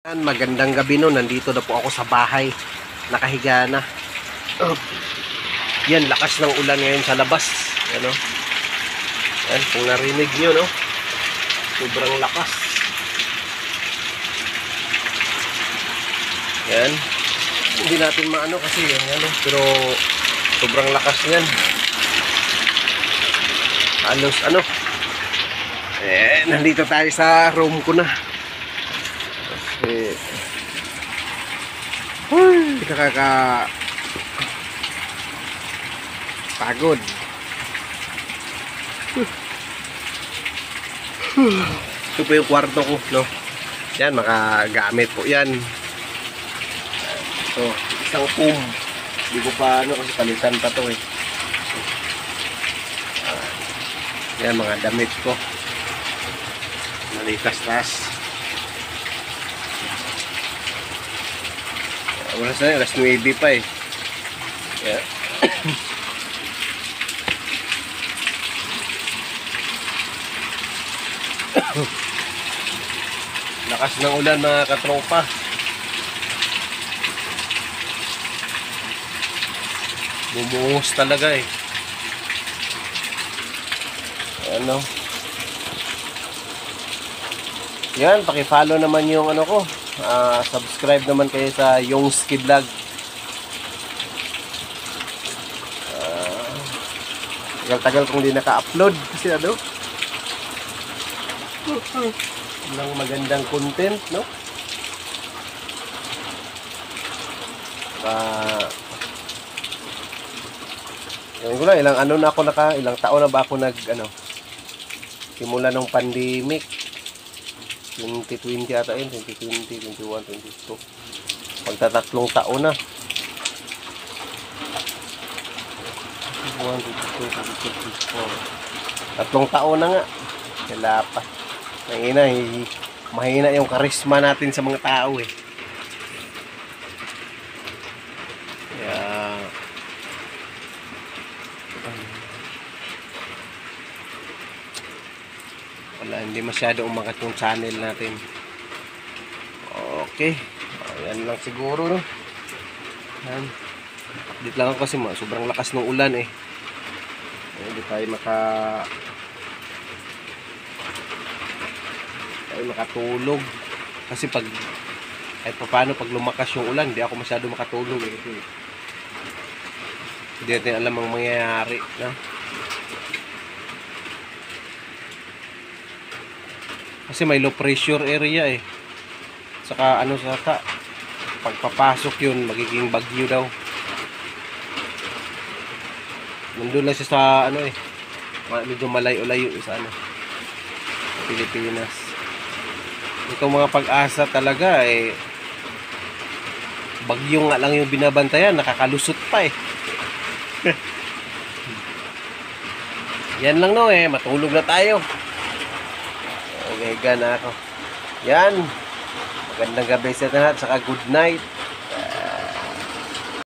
Magandang gabi no, nandito na po ako sa bahay. Nakahiga na. Yan, lakas ng ulan ngayon sa labas. Ano? Yan, kung narinig nyo, no? Sobrang lakas. Yan. Hindi natin maano kasi yan, ano? Pero sobrang lakas yan. Halos, ano? Nandito tayo sa room ko na. Kasi pagod. Ito po yung kwarto ko, no? Yan, makagamit po yan. So, isang room. Hindi ko pa, ano, kasi palitan pa to eh. Yan, mga damit ko. Nalitas-tas. Wala sa alas 9 pa eh. Yeah. Lakas ng ulan mga katropa. Bumuhos talaga eh. Ano? Yan, paki-follow naman yung ano ko. Subscribe naman kayo sa Yongski Vlog. Tagal-tagal kong di naka-upload kasi ano? Walang magandang content, no? Yung ko lang, ilang ano na ako ilang taon na ba ako simula nung pandemic. 2020 ata yun, 2020, 21, 22. Pagtatatlong taon na. 21, 22, 23, 24. Tatlong taon na nga. Wala pa. Mahina yung karisma natin sa mga tao eh. Kaya wala, hindi masyado umangat yung channel natin. Okay, ayan lang siguro, no? Ayan. Dito lang ako kasi sobrang lakas ng ulan eh. Hindi tayo makatulog kasi kahit paano pag lumakas yung ulan hindi ako masyado makatulog eh. Hindi natin alam ang mangyayari, no? Kasi may low pressure area eh. Saka pagpapasok yun, magiging bagyo daw. Nandun lang siya sa medyo malayo-layo sa Pilipinas. Itong mga Pag-asa talaga eh, bagyo nga lang yung binabantayan, nakakalusot pa eh. Yan lang no eh, matulog na tayo. Okay, gana ako. Yan. Magandang gabi sa lahat, saka good night.